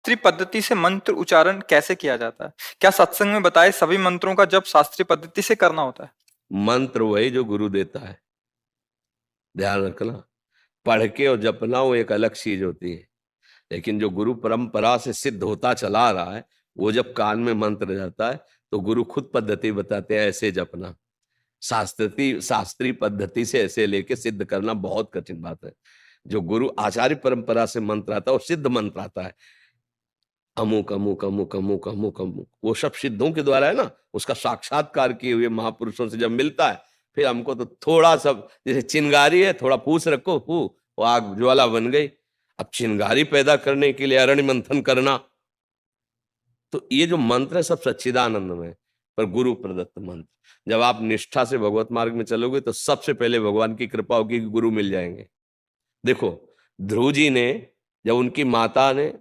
शास्त्रीय पद्धति से मंत्र उच्चारण कैसे किया जाता है? क्या सत्संग में बताए सभी मंत्रों का जप शास्त्रीय पद्धति से करना होता है? मंत्र वही जो गुरु देता है, ध्यान रखना। पढ़ के और जपना वो एक अलग चीज होती है, लेकिन जो गुरु परंपरा से सिद्ध होता चला रहा है, वो जब कान में मंत्र जाता है तो गुरु खुद पद्धति बताते हैं, ऐसे जपना। शास्त्रीय पद्धति से ऐसे लेके सिद्ध करना बहुत कठिन बात है। जो गुरु आचार्य परंपरा से मंत्र आता है वो सिद्ध मंत्र आता है, अमुक अमुक अमुक अमुक अमुक अमुक, वो सब सिद्धों के द्वारा है ना। उसका साक्षात्कार किए हुए महापुरुषों से जब मिलता है, फिर हमको तो थोड़ा सब, जैसे चिंगारी है, थोड़ा पूछ रखो, वो आग ज्वाला बन गई। अब चिंगारी पैदा करने के लिए अरण्य मंथन करना, तो ये जो मंत्र है सब सच्चिदानंद में, पर गुरु प्रदत्त मंत्र। जब आप निष्ठा से भगवत मार्ग में चलोगे तो सबसे पहले भगवान की कृपा होगी कि गुरु मिल जाएंगे। देखो, ध्रुव जी ने, जब उनकी माता ने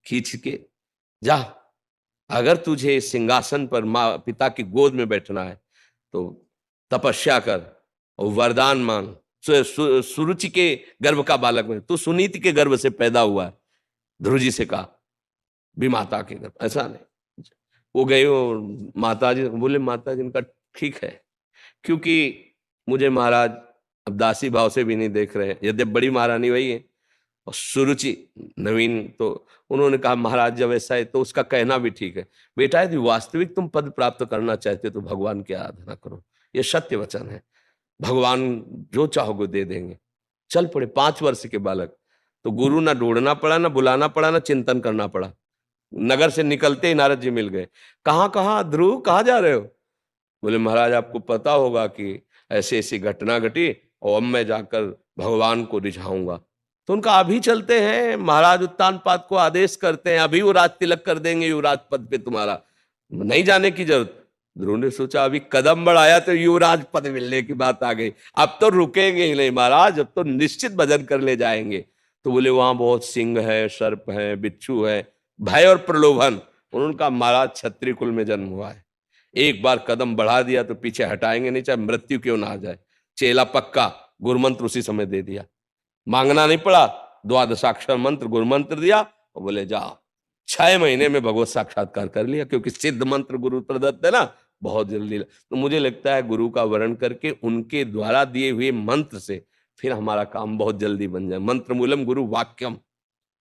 खींच के, जा, अगर तुझे इस सिंहासन पर माँ पिता की गोद में बैठना है तो तपस्या कर और वरदान मांग। सुरुचि के गर्भ का बालक में, तू सुनीति के गर्भ से पैदा हुआ है, ध्रुव जी से कहा, भी माता के गर्भ, ऐसा नहीं। वो गए और माता जी बोले, माता जी इनका ठीक है, क्योंकि मुझे महाराज अब दासी भाव से भी नहीं देख रहे हैं, यद्यप बड़ी महारानी वही है और सुरुचि नवीन। तो उन्होंने कहा, महाराज जब ऐसा है तो उसका कहना भी ठीक है, बेटा यदि वास्तविक तुम पद प्राप्त करना चाहते हो तो भगवान की आराधना करो, ये सत्य वचन है, भगवान जो चाहोगे दे देंगे। चल पड़े 5 वर्ष के बालक, तो गुरु ना ढूंढना पड़ा, ना बुलाना पड़ा, ना चिंतन करना पड़ा। नगर से निकलते ही नारद जी मिल गए। कहाँ कहाँ ध्रुव, कहाँ जा रहे हो? बोले, महाराज आपको पता होगा कि ऐसी ऐसी घटना घटी और अब मैं जाकर भगवान को रिझाऊंगा। तो उनका अभी चलते हैं, महाराज उत्तानपाद को आदेश करते हैं, अभी वो राज तिलक कर देंगे युवराज पद पे, तुम्हारा नहीं जाने की जरूरत। ध्रुव ने सोचा अभी कदम बढ़ाया तो युवराज पद मिलने की बात आ गई, अब तो रुकेंगे ही नहीं महाराज, अब तो निश्चित भजन कर ले जाएंगे। तो बोले, वहां बहुत सिंह है, सर्प है, बिच्छू है, भय और प्रलोभन। उनका महाराज क्षत्रिय कुल में जन्म हुआ है, एक बार कदम बढ़ा दिया तो पीछे हटाएंगे नहीं, चाहे मृत्यु क्यों ना आ जाए। चेला पक्का, गुरुमंत्र उसी समय दे दिया, मांगना नहीं पड़ा, द्वादशाक्षर मंत्र गुरुमंत्र दिया और बोले जाओ। 6 महीने में भगवत साक्षात्कार कर लिया, क्योंकि सिद्ध मंत्र गुरु प्रदत्त है ना, बहुत जल्दी। तो मुझे लगता है गुरु का वर्ण करके उनके द्वारा दिए हुए मंत्र से फिर हमारा काम बहुत जल्दी बन जाए। मंत्र मूलम गुरु वाक्यम,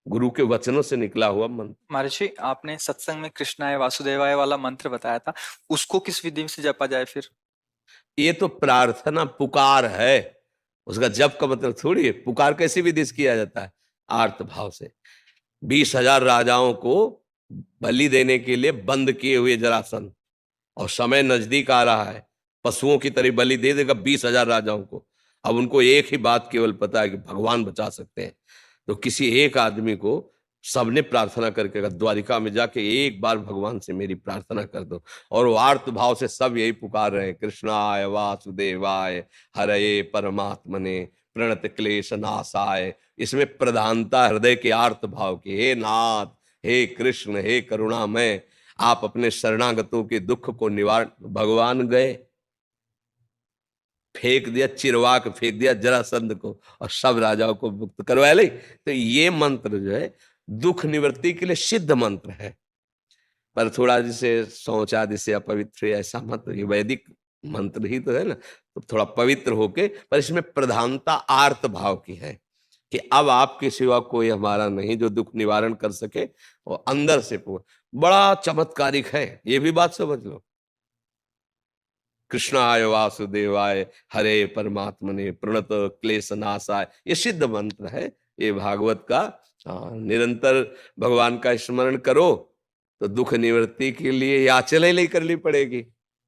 गुरु के वचनों से निकला हुआ मंत्र। महर्षि, आपने सत्संग में कृष्णाय वासुदेवाय वाला मंत्र बताया था, उसको किस विधि से जपा जाए फिर? ये तो प्रार्थना पुकार है, उसका जप का मतलब थोड़ी है। पुकार कैसी विधि से किया जाता है? आर्त भाव से। 20,000 राजाओं को बलि देने के लिए बंद किए हुए जरासंध, और समय नजदीक आ रहा है, पशुओं की तरह बलि दे देगा 20,000 राजाओं को। अब उनको एक ही बात केवल पता है कि भगवान बचा सकते हैं। तो किसी एक आदमी को सबने प्रार्थना करके कहा, द्वारिका में जाके एक बार भगवान से मेरी प्रार्थना कर दो। और वो आर्त भाव से सब यही पुकार रहे हैं, कृष्णाय वासुदेवाय हरये परमात्मने प्रणत क्लेश नाशाय। इसमें प्रधानता हृदय के आर्त भाव की, हे नाथ, हे कृष्ण, हे करुणामय, आप अपने शरणागतों के दुख को निवारण। भगवान गए, फेंक दिया, चिरवाक फेंक दिया जरासंध को और सब राजाओं को मुक्त करवाया। ले, तो ये मंत्र जो है दुख निवृत्ति के लिए सिद्ध मंत्र है, पर थोड़ा जैसे शौच आदि से अपवित्र, ऐसा मंत्र, ये वैदिक मंत्र ही तो है ना, तो थोड़ा पवित्र होके, पर इसमें प्रधानता आर्त भाव की है कि अब आपके सिवा कोई हमारा नहीं जो दुख निवारण कर सके, और अंदर से बड़ा चमत्कारिक है, ये भी बात समझ लो। कृष्णाय वासुदेवाय हरे परमात्मने प्रणत क्लेश नाशाय, ये सिद्ध मंत्र है, ये भागवत का। निरंतर भगवान का स्मरण करो तो दुख निवृत्ति के ये याचना नहीं करनी पड़ेगी।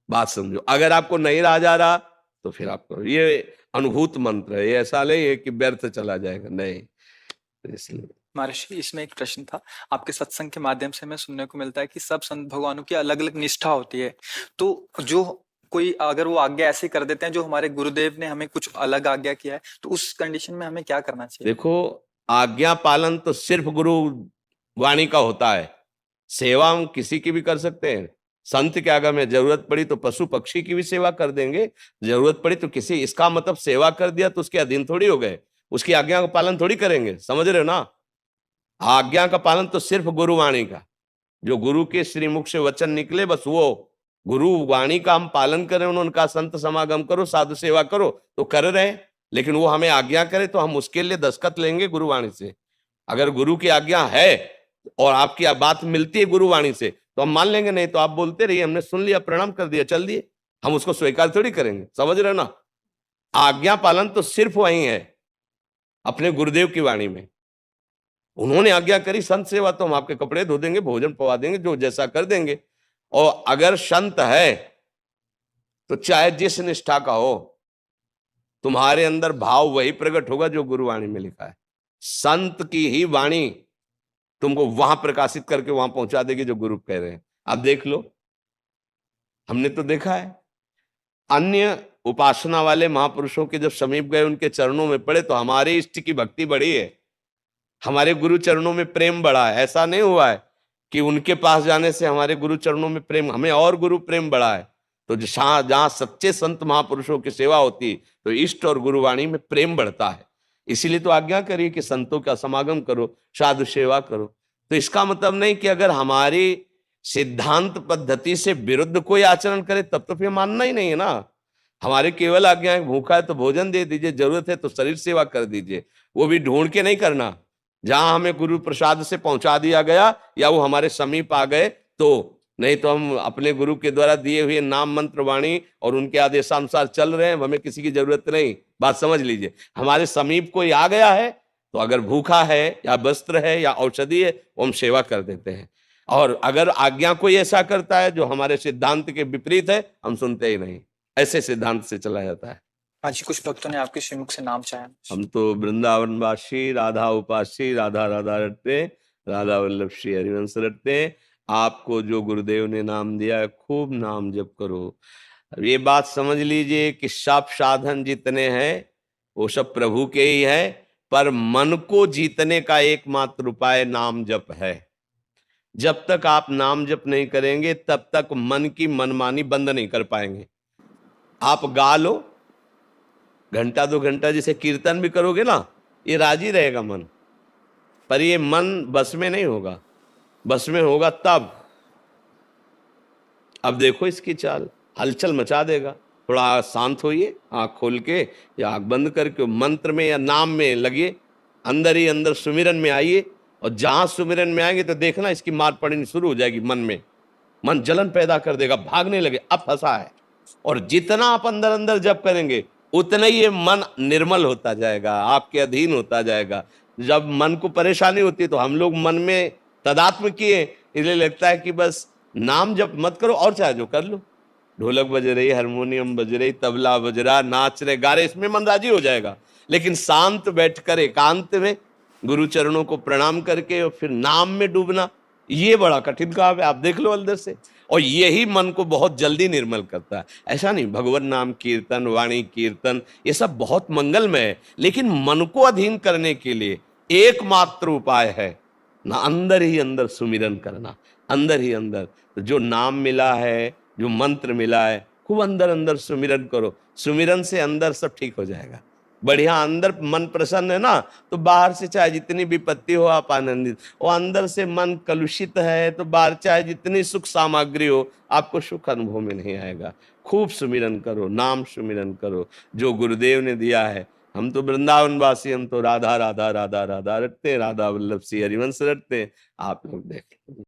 बात समझो, अगर आपको नहीं रहा जा रहा तो फिर आपको ये अनुभूत मंत्र है, ये ऐसा नहीं है कि व्यर्थ चला जाएगा, नहीं। इसलिए महर्षि, इसमें एक प्रश्न था। आपके सत्संग के माध्यम से हमें सुनने को मिलता है कि सब संत भगवानों की अलग अलग निष्ठा होती है, तो जो कोई अगर वो आज्ञा ऐसे कर देते हैं जो हमारे गुरुदेव ने हमें कुछ अलग आज्ञा किया है, तो उस कंडीशन में हमें क्या करना चाहिए? देखो, आज्ञा पालन तो सिर्फ गुरु वाणी का होता है, सेवा हम किसी की भी कर सकते हैं। संत के आगे में जरूरत पड़ी तो पशु पक्षी की भी सेवा कर देंगे, जरूरत पड़ी तो किसी, इसका मतलब सेवा कर दिया तो उसके अधीन थोड़ी हो गए, उसकी आज्ञा का पालन थोड़ी करेंगे, समझ रहे हो ना। आज्ञा का पालन तो सिर्फ गुरुवाणी का, जो गुरु के श्रीमुख से वचन निकले बस वो गुरु वाणी का हम पालन करें। उन्होंने कहा संत समागम करो, साधु सेवा करो, तो कर रहे हैं। लेकिन वो हमें आज्ञा करे तो हम उसके लिए दस्तखत लेंगे गुरुवाणी से। अगर गुरु की आज्ञा है और आपकी बात मिलती है गुरुवाणी से तो हम मान लेंगे, नहीं तो आप बोलते रहिए, हमने सुन लिया, प्रणाम कर दिया, चल दिए, हम उसको स्वीकार थोड़ी करेंगे। समझ रहे ना? आज्ञा पालन तो सिर्फ वही है अपने गुरुदेव की वाणी में। उन्होंने आज्ञा करी संत सेवा, तो हम आपके कपड़े धो देंगे, भोजन पवा देंगे, जो जैसा कर देंगे। और अगर संत है तो चाहे जिस निष्ठा का हो, तुम्हारे अंदर भाव वही प्रकट होगा जो गुरुवाणी में लिखा है। संत की ही वाणी तुमको वहां प्रकाशित करके वहां पहुंचा देगी जो गुरु कह रहे हैं। आप देख लो, हमने तो देखा है अन्य उपासना वाले महापुरुषों के जब समीप गए, उनके चरणों में पड़े, तो हमारे इष्ट की भक्ति बढ़ी है, हमारे गुरु चरणों में प्रेम बढ़ा है। ऐसा नहीं हुआ है कि उनके पास जाने से हमारे गुरु चरणों में प्रेम, हमें और गुरु प्रेम बढ़ा है। तो जहां सच्चे संत महापुरुषों की सेवा होती तो इष्ट और गुरुवाणी में प्रेम बढ़ता है। इसीलिए तो आज्ञा करिए कि संतों का समागम करो, साधु सेवा करो। तो इसका मतलब नहीं कि अगर हमारी सिद्धांत पद्धति से विरुद्ध कोई आचरण करे तब तो फिर मानना ही नहीं है ना। हमारे केवल आज्ञा है, भूखा है तो भोजन दे दीजिए, जरूरत है तो शरीर सेवा कर दीजिए, वो भी ढूंढ के नहीं करना। जहां हमें गुरु प्रसाद से पहुंचा दिया गया या वो हमारे समीप आ गए तो, नहीं तो हम अपने गुरु के द्वारा दिए हुए नाम मंत्र वाणी और उनके आदेशानुसार चल रहे हैं, हमें किसी की जरूरत नहीं। बात समझ लीजिए, हमारे समीप कोई आ गया है तो अगर भूखा है या वस्त्र है या औषधि है वो हम सेवा कर देते हैं। और अगर आज्ञा कोई ऐसा करता है जो हमारे सिद्धांत के विपरीत है, हम सुनते ही नहीं। ऐसे सिद्धांत से चला जाता है। हाँ जी, कुछ भक्तों ने आपके श्रीमुख से नाम चाहा। हम तो वृंदावनवासी, राधा उपासी, राधा राधा रटते, राधा वल्लभ श्री हरिवंश रटते। आपको जो गुरुदेव ने नाम दिया है खूब नाम जप करो। ये बात समझ लीजिए कि सब साधन जितने हैं वो सब प्रभु के ही है, पर मन को जीतने का एकमात्र उपाय नाम जप है। जब तक आप नाम जप नहीं करेंगे तब तक मन की मनमानी बंद नहीं कर पाएंगे। आप गा लो घंटा 2 घंटा, जैसे कीर्तन भी करोगे ना, ये राजी रहेगा मन, पर ये मन बस में नहीं होगा। बस में होगा तब। अब देखो इसकी चाल, हलचल मचा देगा। थोड़ा शांत होइए, आंख खोल के या आंख बंद करके मंत्र में या नाम में लगिए, अंदर ही अंदर सुमिरन में आइए। और जहां सुमिरन में आएंगे तो देखना इसकी मार पड़नी शुरू हो जाएगी मन में। मन जलन पैदा कर देगा, भागने लगे, अब फंसा है। और जितना आप अंदर अंदर जप करेंगे उतना ही ये मन निर्मल होता जाएगा, आपके अधीन होता जाएगा। जब मन को परेशानी होती है तो हम लोग मन में तदात्म किए, इसलिए लगता है कि बस नाम जप मत करो और चाहे जो कर लो। ढोलक बज रही, हारमोनियम बज रही, तबला बज रहा, नाच रहे, गा रहे, इसमें मन राजी हो जाएगा। लेकिन शांत बैठकर एकांत में गुरु चरणों को प्रणाम करके और फिर नाम में डूबना, ये बड़ा कठिन काम है। आप देख लो अंदर से, और यही मन को बहुत जल्दी निर्मल करता है। ऐसा नहीं, भगवान नाम कीर्तन, वाणी कीर्तन, ये सब बहुत मंगलमय है, लेकिन मन को अधीन करने के लिए एकमात्र उपाय है ना, अंदर ही अंदर सुमिरन करना, अंदर ही अंदर। तो जो नाम मिला है, जो मंत्र मिला है, खूब अंदर अंदर सुमिरन करो। सुमिरन से अंदर सब ठीक हो जाएगा बढ़िया। अंदर मन प्रसन्न है ना, तो बाहर से चाहे जितनी विपत्ति हो आप आनंदित। और अंदर से मन कलुषित है तो बाहर चाहे जितनी सुख सामग्री हो आपको सुख अनुभव में नहीं आएगा। खूब सुमिरन करो, नाम सुमिरन करो जो गुरुदेव ने दिया है। हम तो वृंदावनवासी, हम तो राधा राधा राधा राधा रटते, राधा वल्लभ श्री हरिवंश रटते। आप लोग देख